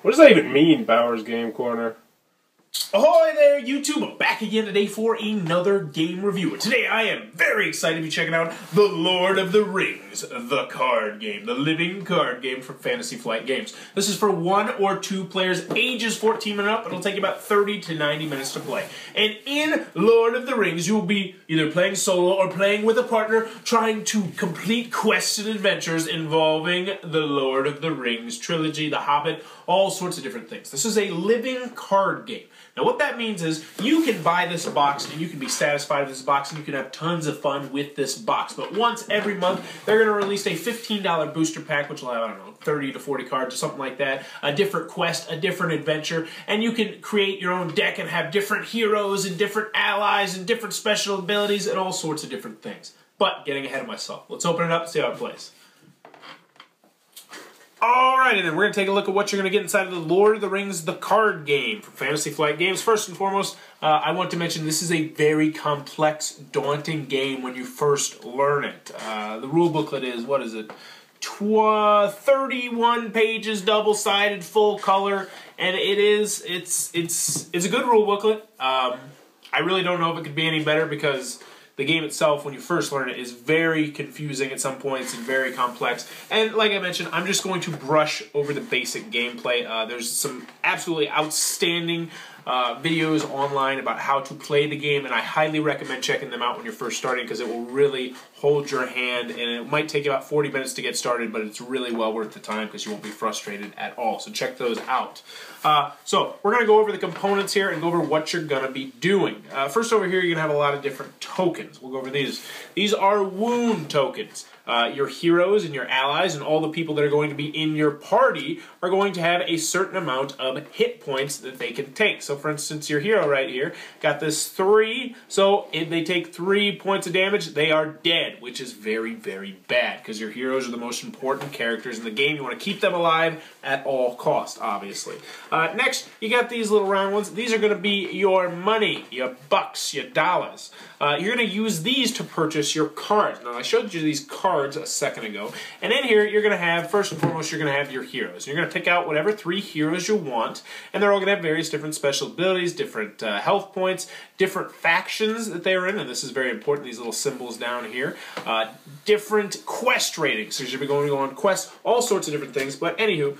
What does that even mean, Bowers Game Corner? Ahoy there, YouTube! I'm back again today for another game review. And today I am very excited to be checking out The Lord of the Rings, the card game, the living card game from Fantasy Flight Games. This is for 1 or 2 players, ages 14 and up. It'll take about 30 to 90 minutes to play. And in Lord of the Rings, you will be either playing solo or playing with a partner, trying to complete quests and adventures involving the Lord of the Rings trilogy, The Hobbit, all sorts of different things. This is a living card game. Now what that means is you can buy this box and you can be satisfied with this box and you can have tons of fun with this box. But once every month, they're going to release a $15 booster pack, which will have, I don't know, 30 to 40 cards or something like that, a different quest, a different adventure, and you can create your own deck and have different heroes and different allies and different special abilities and all sorts of different things. But getting ahead of myself, let's open it up and see how it plays. Alrighty then, we're going to take a look at what you're going to get inside of the Lord of the Rings, the card game from Fantasy Flight Games. First and foremost, I want to mention this is a very complex, daunting game when you first learn it. The rule booklet is, what is it? 31 pages, double-sided, full color, and it's a good rule booklet. I really don't know if it could be any better because the game itself, when you first learn it, is very confusing at some points and very complex. And like I mentioned, I'm just going to brush over the basic gameplay. There's some absolutely outstanding videos online about how to play the game, and I highly recommend checking them out when you're first starting because it will really hold your hand, and it might take you about 40 minutes to get started, but it's really well worth the time because you won't be frustrated at all. So check those out. So we're going to go over the components here and go over what you're going to be doing. First over here, you're going to have a lot of different tokens. We'll go over these. These are wound tokens. Your heroes and your allies and all the people that are going to be in your party are going to have a certain amount of hit points that they can take. So for instance, your hero right here got this 3, so if they take 3 points of damage, they are dead, which is very, very bad because your heroes are the most important characters in the game. You want to keep them alive at all costs, obviously. Next, you got these little round ones. These are going to be your money, your bucks, your dollars. You're going to use these to purchase your cards. Now, I showed you these cards a second ago, and in here, you're going to have, first and foremost, you're going to have your heroes. You're going to pick out whatever 3 heroes you want, and they're all going to have various different special abilities, different health points, different factions that they are in, and this is very important, these little symbols down here. Different quest ratings, so you're going to go on quests, all sorts of different things, but anywho,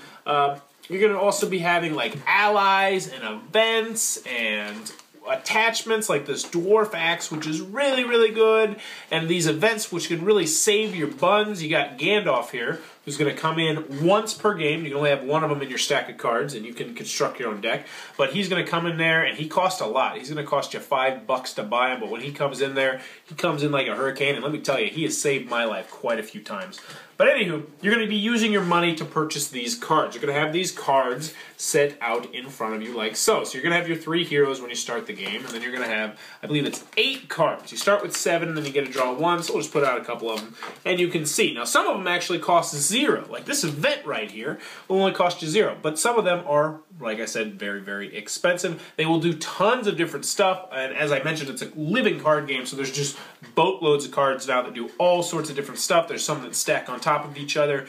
you're going to also be having like allies and events and attachments like this dwarf axe, which is really, really good, and these events which can really save your buns. You got Gandalf here, who's going to come in once per game. You can only have one of them in your stack of cards, and you can construct your own deck. But he's going to come in there, and he costs a lot. He's going to cost you $5 to buy him, but when he comes in there, he comes in like a hurricane, and let me tell you, he has saved my life quite a few times. But anywho, you're going to be using your money to purchase these cards. You're going to have these cards set out in front of you like so. So you're going to have your 3 heroes when you start the game, and then you're going to have, I believe it's 8 cards. You start with 7, and then you get to draw 1, so we'll just put out a couple of them, and you can see. Now, some of them actually cost 0. Like this event right here will only cost you 0, but some of them are, like I said, very, very expensive. They will do tons of different stuff, and as I mentioned, it's a living card game, so there's just boatloads of cards now that do all sorts of different stuff. There's some that stack on top of each other.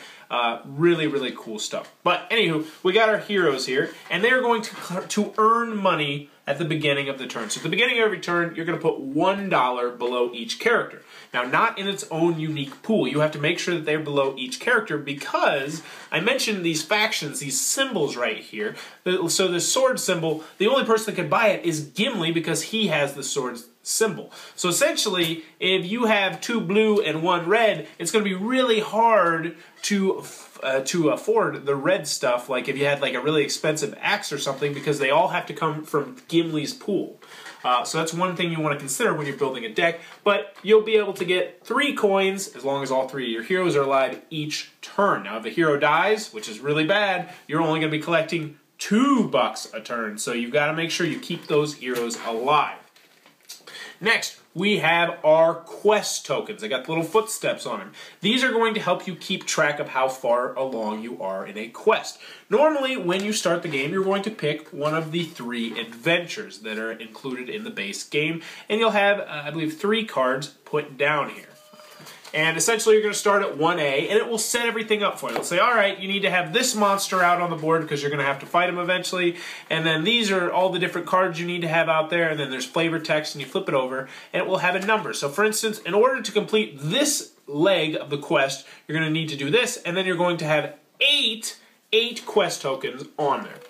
Really, really cool stuff. But anywho, we got our heroes here, and they're going to earn money at the beginning of the turn. So at the beginning of every turn, you're going to put $1 below each character. Now, not in its own unique pool. You have to make sure that they're below each character because I mentioned these factions, these symbols right here. So the sword symbol, the only person that can buy it is Gimli because he has the sword symbol. So essentially, if you have 2 blue and 1 red, it's going to be really hard to afford the red stuff, like if you had like a really expensive axe or something, because they all have to come from Gimli's pool. So that's one thing you want to consider when you're building a deck, but you'll be able to get 3 coins as long as all 3 of your heroes are alive each turn. Now if a hero dies, which is really bad, you're only going to be collecting $2 a turn, so you've got to make sure you keep those heroes alive. Next, we have our quest tokens. They got little footsteps on them. These are going to help you keep track of how far along you are in a quest. Normally, when you start the game, you're going to pick one of the 3 adventures that are included in the base game, and you'll have, I believe, 3 cards put down here. And essentially you're going to start at 1A, and it will set everything up for you. It'll say, all right, you need to have this monster out on the board because you're going to have to fight him eventually. And then these are all the different cards you need to have out there. And then there's flavor text, and you flip it over, and it will have a number. So for instance, in order to complete this leg of the quest, you're going to need to do this, and then you're going to have eight quest tokens on there.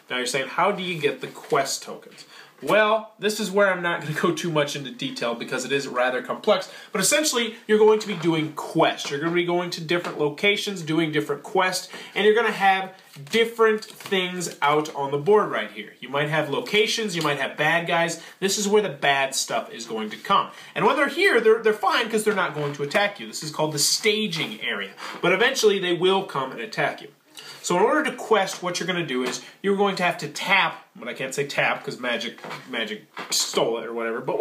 Now you're saying, how do you get the quest tokens? Well, this is where I'm not going to go too much into detail because it is rather complex. But essentially, you're going to be doing quests. You're going to be going to different locations, doing different quests, and you're going to have different things out on the board right here. You might have locations, you might have bad guys. This is where the bad stuff is going to come. And when they're here, they're fine because they're not going to attack you. This is called the staging area. But eventually, they will come and attack you. So in order to quest, what you're going to do is you're going to have to tap, but I can't say tap because magic stole it or whatever, but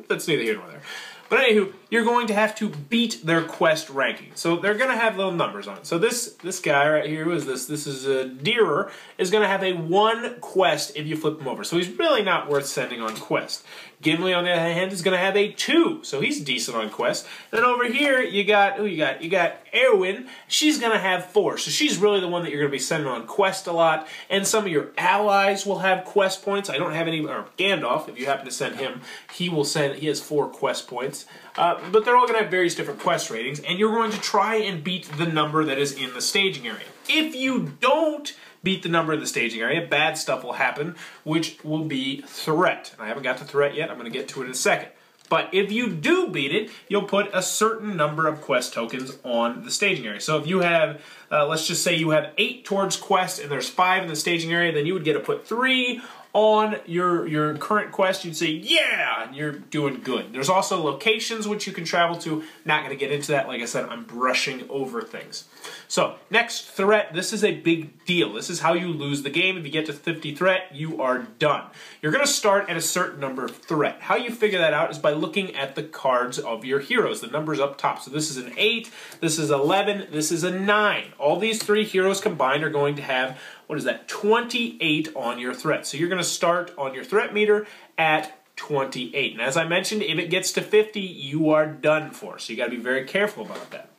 that's neither here nor there. But anywho, you're going to have to beat their quest ranking. So they're going to have little numbers on it. So this guy right here, who is this? This is J.R.R, is going to have a 1 quest if you flip him over. So he's really not worth sending on quest. Gimli, on the other hand, is going to have a 2, so he's decent on quest. Then over here, you got Eowyn. She's going to have 4, so she's really the one that you're going to be sending on quest a lot. And some of your allies will have quest points. I don't have any, or Gandalf, if you happen to send him, he has 4 quest points. But they're all going to have various different quest ratings, and you're going to try and beat the number that is in the staging area. If you don't beat the number in the staging area, bad stuff will happen, which will be threat. And I haven't got to threat yet. I'm going to get to it in a second. But if you do beat it, you'll put a certain number of quest tokens on the staging area. So if you have, let's just say you have 8 towards quest and there's 5 in the staging area, then you would get to put 3 on your current quest. You'd say, yeah, and you're doing good. There's also locations which you can travel to. Not going to get into that. Like I said, I'm brushing over things. So, next, threat. This is a big deal. This is how you lose the game. If you get to 50 threat, you are done. You're going to start at a certain number of threat. How you figure that out is by looking at the cards of your heroes, the numbers up top. So this is an 8, this is 11, this is a 9. All these 3 heroes combined are going to have, what is that, 28 on your threat. So you're going to start on your threat meter at 28. And as I mentioned, if it gets to 50, you are done for. So you got to be very careful about that.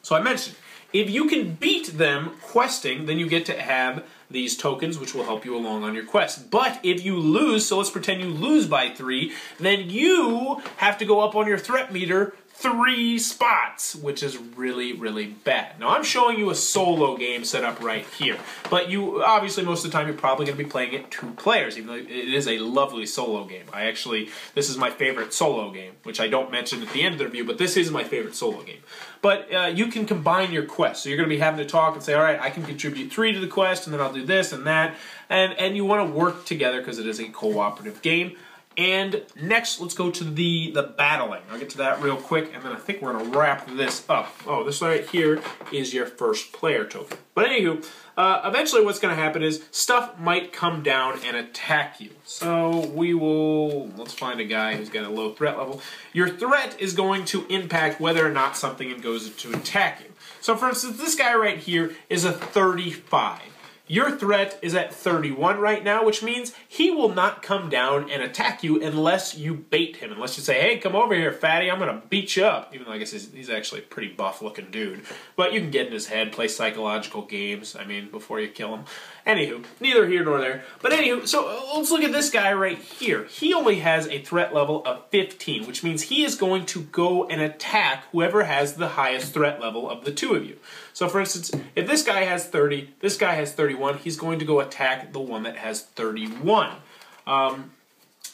So I mentioned, if you can beat them questing, then you get to have these tokens, which will help you along on your quest. But if you lose, so let's pretend you lose by 3, then you have to go up on your threat meter 3 spots, which is really, really bad. Now, I'm showing you a solo game set up right here, but you, obviously, most of the time, you're probably going to be playing it 2 players, even though it is a lovely solo game. This is my favorite solo game, which I don't mention at the end of the review, but this is my favorite solo game. But you can combine your quests, so you're going to be having to talk and say, all right, I can contribute 3 to the quest, and then I'll do this and that, and you want to work together because it is a cooperative game. And next, let's go to the battling. I'll get to that real quick, and then I think we're going to wrap this up. Oh, this right here is your first player token. But anywho, eventually what's going to happen is stuff might come down and attack you. So let's find a guy who's got a low threat level. Your threat is going to impact whether or not something goes to attack you. So for instance, this guy right here is a 35. Your threat is at 31 right now, which means he will not come down and attack you unless you bait him. Unless you say, hey, come over here, fatty, I'm going to beat you up. Even though I guess he's actually a pretty buff-looking dude. But you can get in his head, play psychological games, before you kill him. Anywho, neither here nor there. But anywho, so let's look at this guy right here. He only has a threat level of 15, which means he is going to go and attack whoever has the highest threat level of the 2 of you. So for instance, if this guy has 30, this guy has 31, he's going to go attack the one that has 31. But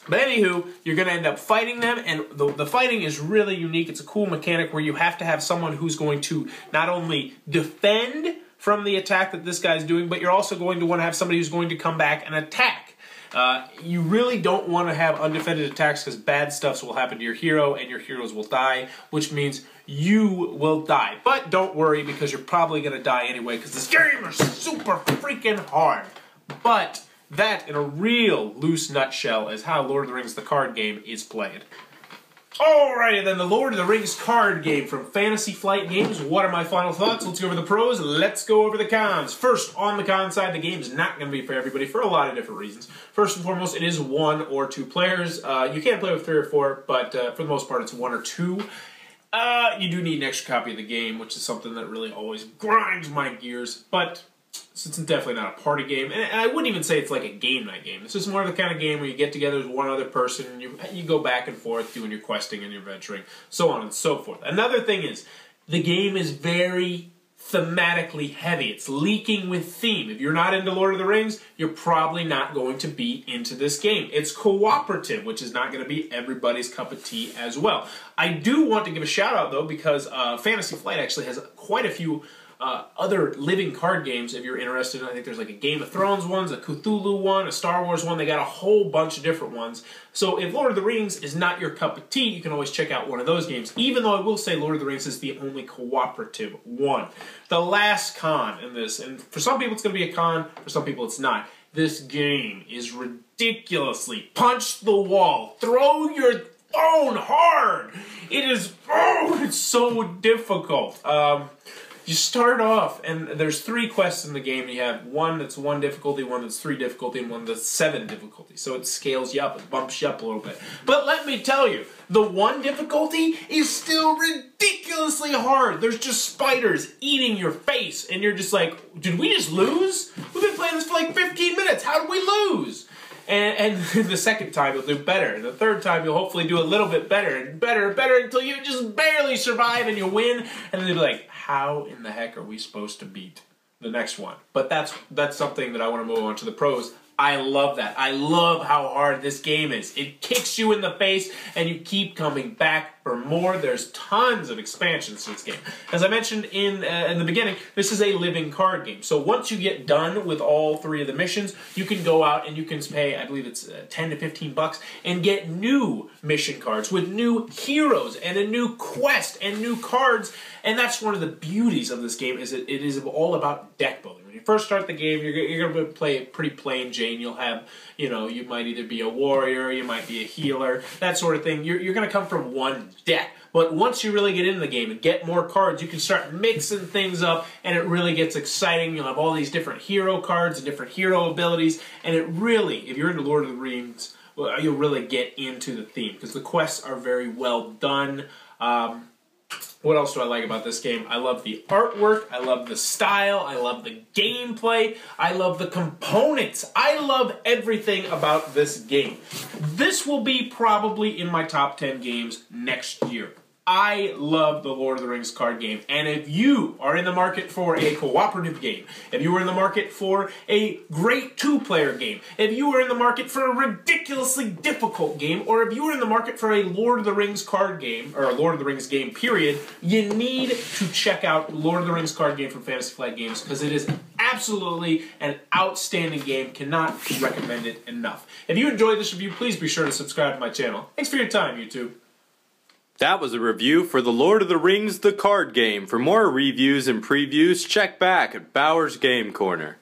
anywho, you're going to end up fighting them, and the fighting is really unique. It's a cool mechanic where you have to have someone who's going to not only defend from the attack that this guy's doing, but you're also going to want to have somebody who's going to come back and attack. You really don't want to have undefended attacks because bad stuff will happen to your hero and your heroes will die, which means you will die. But don't worry because you're probably going to die anyway because this game is super freaking hard. But that, in a real loose nutshell, is how Lord of the Rings, the card game, is played. Alrighty then, the Lord of the Rings card game from Fantasy Flight Games. What are my final thoughts? Let's go over the pros, let's go over the cons. First, on the con side, the game is not going to be for everybody for a lot of different reasons. First and foremost, it is 1 or 2 players. You can play with 3 or 4, but for the most part, it's 1 or 2. You do need an extra copy of the game, which is something that really always grinds my gears. But it's definitely not a party game, and I wouldn't even say it's like a game night game. It's just more of the kind of game where you get together with one other person, and you go back and forth doing your questing and your venturing, so on and so forth. Another thing is, the game is very thematically heavy. It's leaking with theme. If you're not into Lord of the Rings, you're probably not going to be into this game. It's cooperative, which is not going to be everybody's cup of tea as well. I do want to give a shout out, though, because Fantasy Flight actually has quite a few other living card games if you're interested. I think there's like a Game of Thrones one, a Cthulhu one, a Star Wars one. They got a whole bunch of different ones. So if Lord of the Rings is not your cup of tea, you can always check out one of those games, even though I will say Lord of the Rings is the only cooperative one. The last con in this, and for some people it's going to be a con, for some people it's not, this game is ridiculously punch the wall, throw your phone hard. It is, it's so difficult. You start off, and there's 3 quests in the game. You have one that's 1 difficulty, one that's 3 difficulty, and one that's 7 difficulty. So it scales you up, it bumps you up a little bit. But let me tell you, the 1 difficulty is still ridiculously hard. There's just spiders eating your face, and you're just like, did we just lose? We've been playing this for like 15 minutes. How did we lose? And the second time you'll do better. And the third time you'll hopefully do a little bit better and better and better until you just barely survive and you win. And then you'll be like, how in the heck are we supposed to beat the next one? But that's something that I want to move on to the pros. I love that. I love how hard this game is. It kicks you in the face, and you keep coming back for more. There's tons of expansions to this game. As I mentioned in the beginning, this is a living card game. So once you get done with all 3 of the missions, you can go out and you can pay, I believe it's 10 to 15 bucks, and get new mission cards with new heroes and a new quest and new cards. And that's one of the beauties of this game, is it is all about deck building. When you first start the game, you're going to play it pretty plain Jane. You'll have, you might either be a warrior, you might be a healer, that sort of thing. You're going to come from one deck. But once you really get into the game and get more cards, you can start mixing things up, and it really gets exciting. You'll have all these different hero cards and different hero abilities, and it really, if you're into Lord of the Rings, well, you'll really get into the theme, because the quests are very well done. What else do I like about this game? I love the artwork, I love the style, I love the gameplay, I love the components. I love everything about this game. This will be probably in my top 10 games next year. I love the Lord of the Rings card game, and if you are in the market for a cooperative game, if you are in the market for a great 2-player game, if you are in the market for a ridiculously difficult game, or if you are in the market for a Lord of the Rings card game, or a Lord of the Rings game period, you need to check out Lord of the Rings card game from Fantasy Flight Games, because it is absolutely an outstanding game. Cannot recommend it enough. If you enjoyed this review, please be sure to subscribe to my channel. Thanks for your time, YouTube. That was a review for The Lord of the Rings, the card game. For more reviews and previews, check back at Bauer's Game Corner.